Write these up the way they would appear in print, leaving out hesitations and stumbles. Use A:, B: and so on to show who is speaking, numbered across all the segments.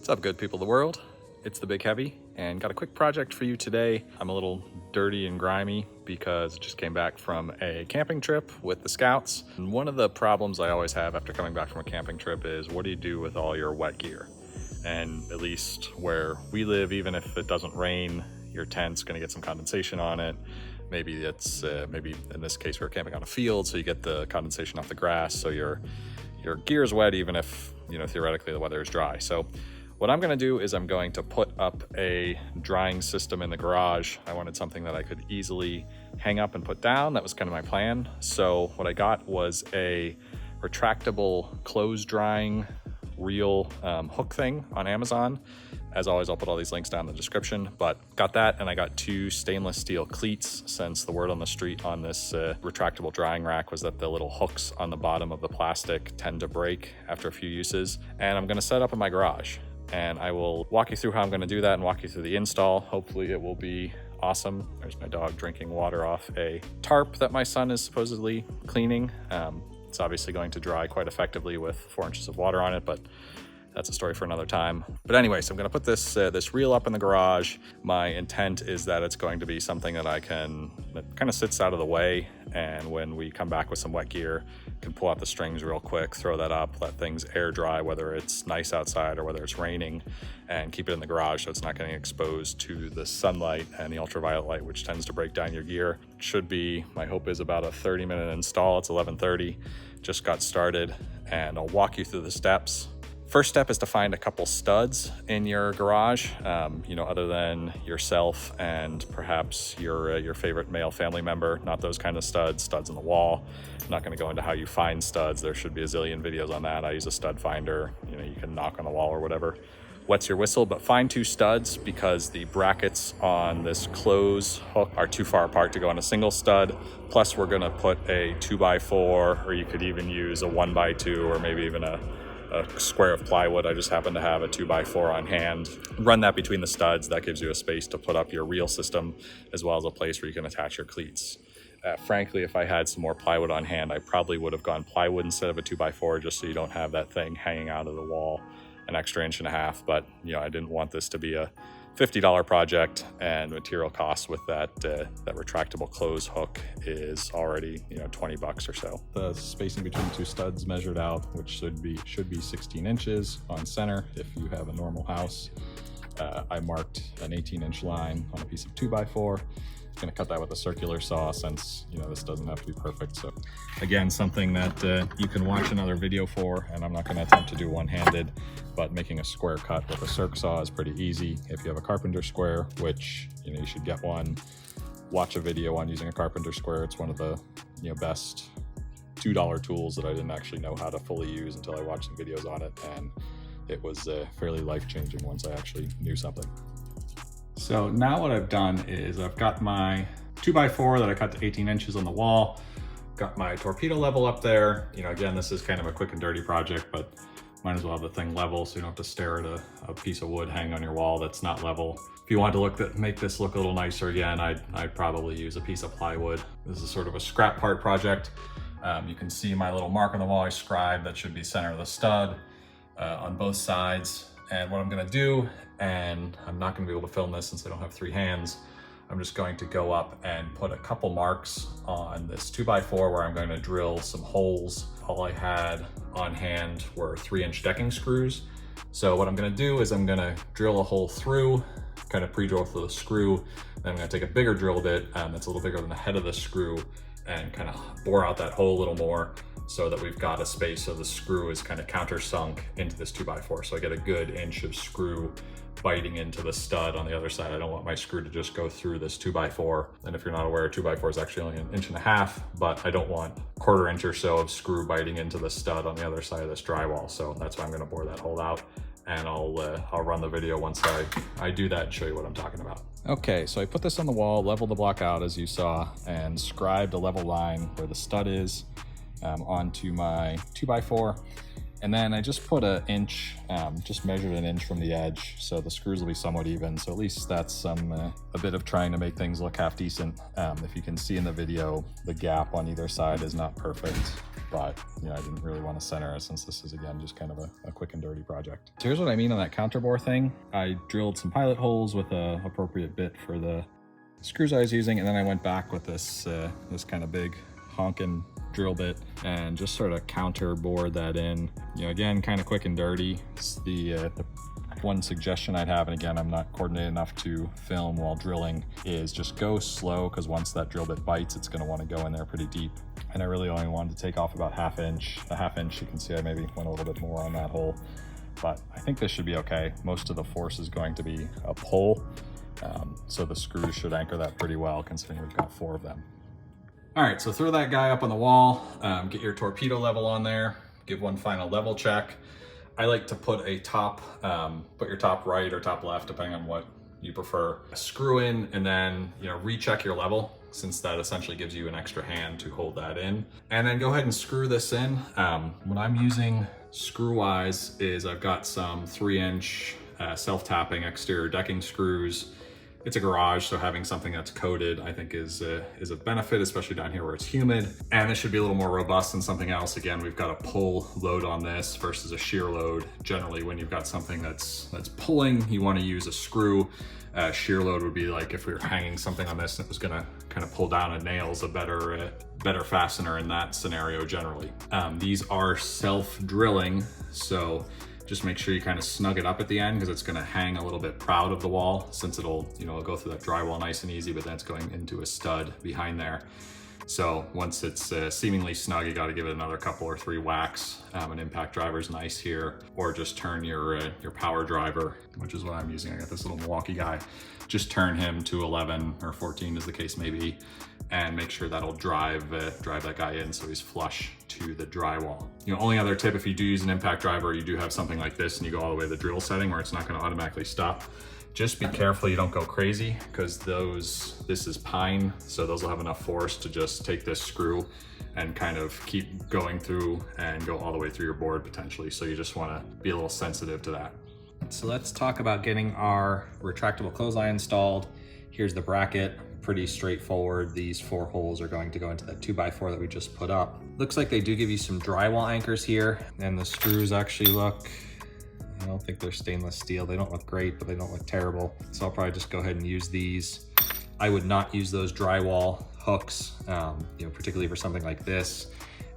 A: What's up, good people of the world? It's the Big Heavy, and got a quick project for you today. I'm a little dirty and grimy because I just came back from a camping trip with the Scouts. And one of the problems I always have after coming back from a camping trip is, what do you do with all your wet gear? And at least where we live, even if it doesn't rain, your tent's gonna get some condensation on it. Maybe it's, maybe in this case, we're camping on a field, so you get the condensation off the grass, so your gear's wet even if, theoretically the weather is dry. So what I'm gonna do is I'm going to put up a drying system in the garage. I wanted something that I could easily hang up and put down. That was kind of my plan. So what I got was a retractable clothes drying reel hook thing on Amazon. As always, I'll put all these links down in the description, but got that, and I got 2 stainless steel cleats, since the word on the street on this retractable drying rack was that the little hooks on the bottom of the plastic tend to break after a few uses. And I'm gonna set up in my garage, and I will walk you through how I'm gonna do that and walk you through the install. Hopefully it will be awesome. There's my dog drinking water off a tarp that my son is supposedly cleaning. It's obviously going to dry quite effectively with 4 inches of water on it, but that's a story for another time. But anyway, so I'm gonna put this reel up in the garage. My intent is that it's going to be something that that kind of sits out of the way, and when we come back with some wet gear, can pull out the strings real quick, throw that up, let things air dry, whether it's nice outside or whether it's raining, and keep it in the garage so it's not getting exposed to the sunlight and the ultraviolet light, which tends to break down your gear. It should be, my hope is, about a 30-minute install. It's 11:30, just got started, and I'll walk you through the steps. First step is to find a couple studs in your garage, other than yourself and perhaps your favorite male family member, not those kind of studs in the wall. I'm not gonna go into how you find studs. There should be a zillion videos on that. I use a stud finder. You can knock on the wall or whatever wets your whistle, but find 2 studs, because the brackets on this clothes hook are too far apart to go on a single stud. Plus we're gonna put a 2x4, or you could even use a 1x2, or maybe even a square of plywood. I just happen to have a 2x4 on hand. Run that between the studs. That gives you a space to put up your reel system, as well as a place where you can attach your cleats. Frankly, if I had some more plywood on hand, I probably would have gone plywood instead of a 2x4, just so you don't have that thing hanging out of the wall an extra 1.5 inches. But I didn't want this to be a $50 project, and material costs with that retractable clothes hook is already $20 or so. The spacing between the 2 studs measured out, which should be 16 inches on center if you have a normal house. I marked an 18-inch line on a piece of 2x4. I'm gonna cut that with a circular saw, since this doesn't have to be perfect. So again, something that you can watch another video for, and I'm not gonna attempt to do one-handed, but making a square cut with a circ saw is pretty easy. If you have a carpenter square, which you should get one, watch a video on using a carpenter square. It's one of the best $2 tools that I didn't actually know how to fully use until I watched some videos on it, and it was fairly life-changing once I actually knew something. So now what I've done is I've got my 2x4 that I cut to 18 inches on the wall, got my torpedo level up there. Again, this is kind of a quick and dirty project, but might as well have the thing level so you don't have to stare at a piece of wood hanging on your wall that's not level. If you want to make this look a little nicer, again, I'd probably use a piece of plywood. This is sort of a scrap part project. You can see my little mark on the wall I scribed that should be center of the stud on both sides. And what I'm gonna do, and I'm not gonna be able to film this since I don't have 3 hands, I'm just going to go up and put a couple marks on this 2x4 where I'm going to drill some holes. All I had on hand were 3-inch decking screws. So what I'm gonna do is I'm gonna drill a hole through, kind of pre-drill through the screw. Then I'm gonna take a bigger drill bit that's a little bigger than the head of the screw, and kind of bore out that hole a little more, so that we've got a space so the screw is kind of countersunk into this 2x4. So I get a good inch of screw biting into the stud on the other side. I don't want my screw to just go through this 2x4. And if you're not aware, a 2x4 is actually only 1.5 inches, but I don't want 1/4 inch or so of screw biting into the stud on the other side of this drywall. So that's why I'm gonna bore that hole out, and I'll run the video once I do that and show you what I'm talking about. Okay, so I put this on the wall, leveled the block out as you saw, and scribed a level line where the stud is onto my 2x4. And then I just put an inch, just measured an inch from the edge, so the screws will be somewhat even. So at least that's a bit of trying to make things look half decent. If you can see in the video, the gap on either side is not perfect, but you know, I didn't really want to center it since this is, again, just kind of a quick and dirty project. So here's what I mean on that counterbore thing. I drilled some pilot holes with a appropriate bit for the screws I was using, and then I went back with this this kind of big honking drill bit and just sort of counter bored that in. You know, again, kind of quick and dirty. The one suggestion I'd have, and again, I'm not coordinated enough to film while drilling, is just go slow, because once that drill bit bites, it's going to want to go in there pretty deep. And I really only wanted to take off about half inch. The half inch, you can see I maybe went a little bit more on that hole, but I think this should be okay. Most of the force is going to be a pull, so the screws should anchor that pretty well, considering we've got 4 of them. All right, so throw that guy up on the wall, get your torpedo level on there, give one final level check. I like to put a top, put your top right or top left, depending on what you prefer. Screw in and then, you know, recheck your level, since that essentially gives you an extra hand to hold that in. And then go ahead and screw this in. What I'm using screw-wise is I've got some 3-inch self-tapping exterior decking screws. It's a garage, so having something that's coated, I think is a benefit, especially down here where it's humid. And this should be a little more robust than something else. Again, we've got a pull load on this versus a shear load. Generally, when you've got something that's pulling, you want to use a screw. Shear load would be like if we were hanging something on this and it was gonna kind of pull down a nail's a better fastener in that scenario generally. These are self-drilling, so just make sure you kind of snug it up at the end, because it's going to hang a little bit proud of the wall, since it'll go through that drywall nice and easy, but then it's going into a stud behind there. So once it's seemingly snug, you got to give it another couple or 3 whacks. An impact driver's nice here, or just turn your power driver, which is what I'm using. I got this little Milwaukee guy. Just turn him to 11 or 14 as the case may be, and make sure that'll drive that guy in so he's flush to the drywall. You know, only other tip, if you do use an impact driver, you do have something like this and you go all the way to the drill setting where it's not going to automatically stop. Just be careful you don't go crazy, because this is pine, so those will have enough force to just take this screw and kind of keep going through and go all the way through your board potentially. So you just want to be a little sensitive to that. So let's talk about getting our retractable clothesline installed. Here's the bracket, pretty straightforward. These 4 holes are going to go into that 2x4 that we just put up. Looks like they do give you some drywall anchors here, and the screws actually look, I don't think they're stainless steel. They don't look great, but they don't look terrible. So I'll probably just go ahead and use these. I would not use those drywall hooks, particularly for something like this.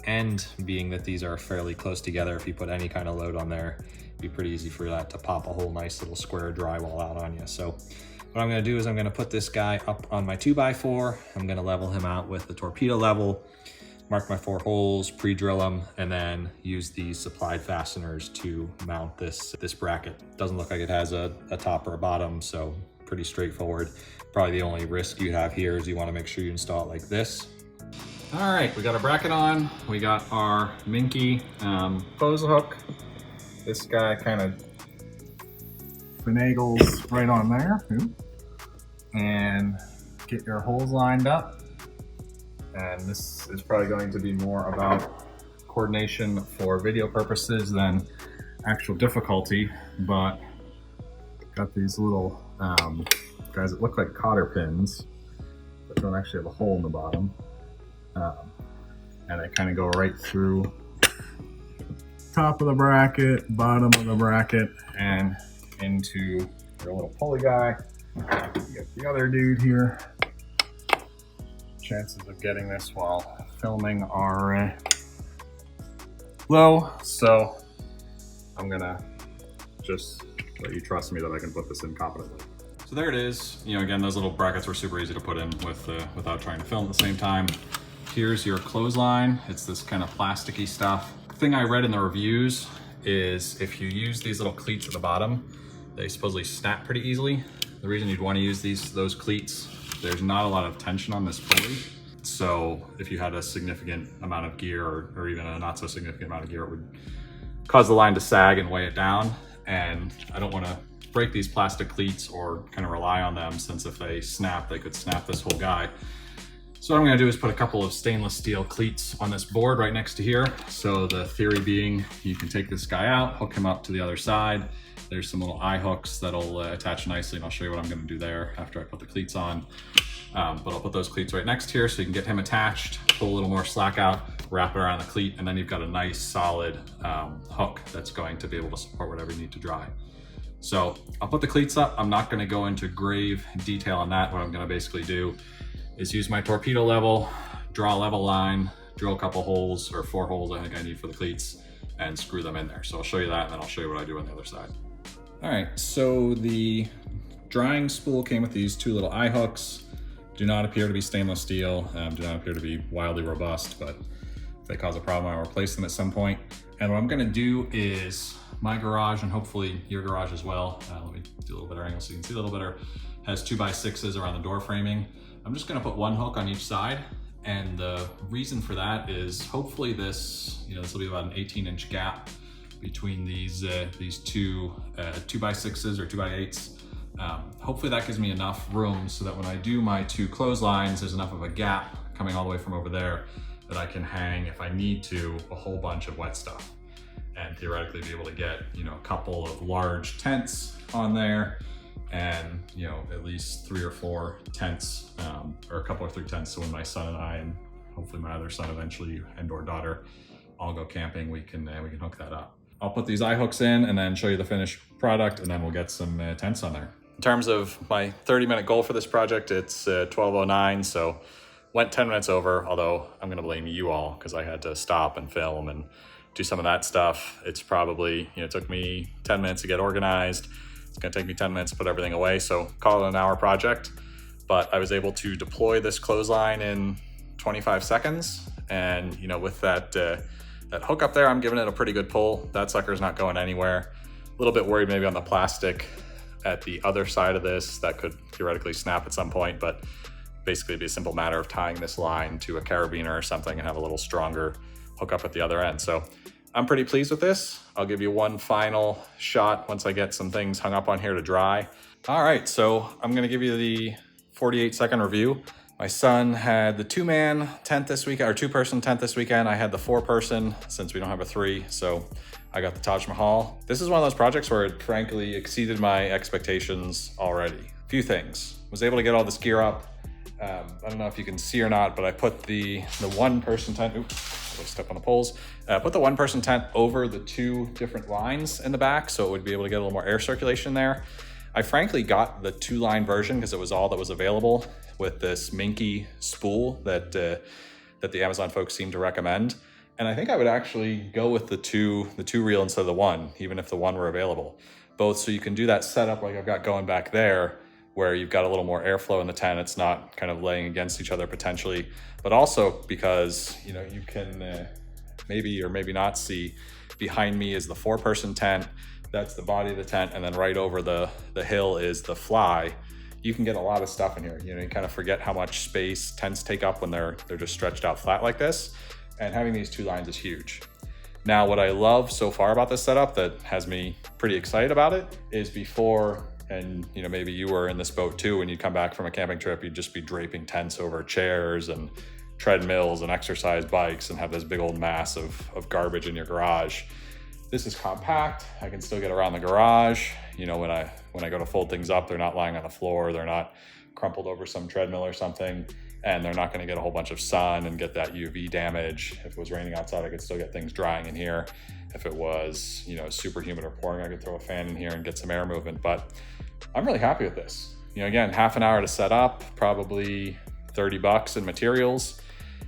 A: And being that these are fairly close together, if you put any kind of load on there, it'd be pretty easy for that to pop a whole nice little square drywall out on you. So what I'm gonna do is I'm gonna put this guy up on my 2x4. I'm gonna level him out with the torpedo level, mark my 4 holes, pre-drill them, and then use these supplied fasteners to mount this bracket. Doesn't look like it has a top or a bottom, so pretty straightforward. Probably the only risk you have here is you wanna make sure you install it like this. All right, we got our bracket on. We got our Minky close hook. This guy kind of finagles right on there. And get your holes lined up. And this is probably going to be more about coordination for video purposes than actual difficulty, but got these little guys that look like cotter pins, but don't actually have a hole in the bottom. And they kind of go right through top of the bracket, bottom of the bracket, and into your little pulley guy. You get the other dude here. Chances of getting this while filming are low, so I'm gonna just let you trust me that I can put this in competently. So there it is. You know, again, those little brackets were super easy to put in without trying to film at the same time. Here's your clothesline. It's this kind of plasticky stuff. The thing I read in the reviews is if you use these little cleats at the bottom, they supposedly snap pretty easily. The reason you'd want to use those cleats, there's not a lot of tension on this pulley. So if you had a significant amount of gear or even a not so significant amount of gear, it would cause the line to sag and weigh it down. And I don't want to break these plastic cleats or kind of rely on them, since if they snap, they could snap this whole guy. So what I'm gonna do is put a couple of stainless steel cleats on this board right next to here. So the theory being, you can take this guy out, hook him up to the other side. There's some little eye hooks that'll attach nicely, and I'll show you what I'm gonna do there after I put the cleats on. But I'll put those cleats right next here so you can get him attached, pull a little more slack out, wrap it around the cleat, and then you've got a nice solid hook that's going to be able to support whatever you need to dry. So I'll put the cleats up. I'm not gonna go into grave detail on that. What I'm gonna basically do is use my torpedo level, draw a level line, drill a couple holes, or 4 holes I think I need for the cleats, and screw them in there. So I'll show you that, and then I'll show you what I do on the other side. All right, so the drying spool came with these 2 little eye hooks. Do not appear to be stainless steel, do not appear to be wildly robust, but if they cause a problem, I'll replace them at some point. And what I'm gonna do is, my garage, and hopefully your garage as well, let me do a little better angle so you can see a little better, has 2x6s around the door framing. I'm just gonna put 1 hook on each side. And the reason for that is hopefully this, this will be about an 18-inch gap between these 2 2x6s or 2x8s. Hopefully that gives me enough room so that when I do my 2 clotheslines, there's enough of a gap coming all the way from over there that I can hang, if I need to, a whole bunch of wet stuff. And theoretically be able to get, a couple of large tents on there, and at least 3 or 4 tents, or a couple or 3 tents. So when my son and I, and hopefully my other son eventually, and/or daughter, all go camping, we can hook that up. I'll put these eye hooks in and then show you the finished product, and then we'll get some tents on there. In terms of my 30-minute goal for this project, it's 12:09, so went 10 minutes over, although I'm gonna blame you all because I had to stop and film and do some of that stuff. It's probably, it took me 10 minutes to get organized. It's gonna take me 10 minutes to put everything away, so call it an hour project. But I was able to deploy this clothesline in 25 seconds. And with that hook up there, I'm giving it a pretty good pull. That sucker's not going anywhere. A little bit worried maybe on the plastic at the other side of this. That could theoretically snap at some point, but basically it'd be a simple matter of tying this line to a carabiner or something and have a little stronger hook up at the other end. So I'm pretty pleased with this. I'll give you one final shot once I get some things hung up on here to dry. All right, so I'm gonna give you the 48-second review. My son had the 2-man tent this weekend, or 2-person tent this weekend. I had the 4-person, since we don't have a 3, so I got the Taj Mahal. This is one of those projects where it frankly exceeded my expectations already. A few things. Was able to get all this gear up. I don't know if you can see or not, but I put the 1-person tent, oops, I stepped on the poles. Put the 1-person tent over the 2 different lines in the back, so it would be able to get a little more air circulation there. I frankly got the 2-line version because it was all that was available with this minky spool that the Amazon folks seem to recommend. And I think I would actually go with the two reel instead of the 1, even if the 1 were available. Both so you can do that setup like I've got going back there, where you've got a little more airflow in the tent. It's not kind of laying against each other potentially, but also because, you can maybe or maybe not see behind me is the 4-person tent. That's the body of the tent. And then right over the hill is the fly. You can get a lot of stuff in here. You kind of forget how much space tents take up when they're just stretched out flat like this. And having these 2 lines is huge. Now, what I love so far about this setup that has me pretty excited about it is before, and maybe you were in this boat too, when you come back from a camping trip, you'd just be draping tents over chairs and treadmills and exercise bikes and have this big old mass of garbage in your garage. This is compact. I can still get around the garage. When I go to fold things up, they're not lying on the floor. They're not crumpled over some treadmill or something, and they're not gonna get a whole bunch of sun and get that UV damage. If it was raining outside, I could still get things drying in here. If it was, super humid or pouring, I could throw a fan in here and get some air movement. But I'm really happy with this. Again, half an hour to set up, probably $30 in materials.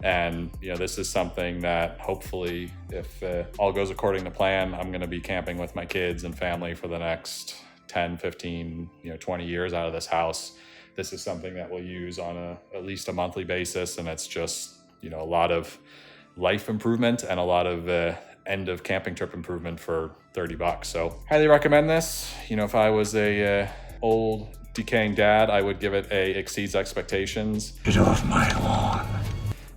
A: And this is something that hopefully, if all goes according to plan, I'm gonna be camping with my kids and family for the next 10, 15, 20 years out of this house. This is something that we'll use on at least a monthly basis. And it's just, a lot of life improvement and a lot of end of camping trip improvement for $30. So highly recommend this. If I was a old decaying dad, I would give it a exceeds expectations. Get off my lawn.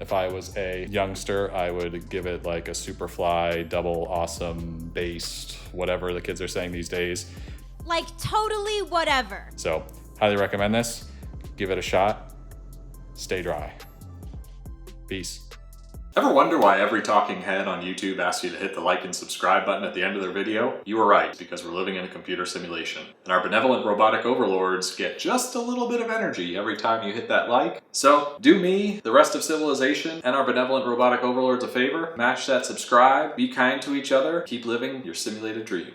A: If I was a youngster, I would give it like a Superfly, double awesome based, whatever the kids are saying these days.
B: Like totally whatever.
A: So highly recommend this. Give it a shot. Stay dry. Peace. Ever wonder why every talking head on YouTube asks you to hit the like and subscribe button at the end of their video? You were right, because we're living in a computer simulation. And our benevolent robotic overlords get just a little bit of energy every time you hit that like. So do me, the rest of civilization, and our benevolent robotic overlords a favor. Mash that subscribe, be kind to each other, keep living your simulated dreams.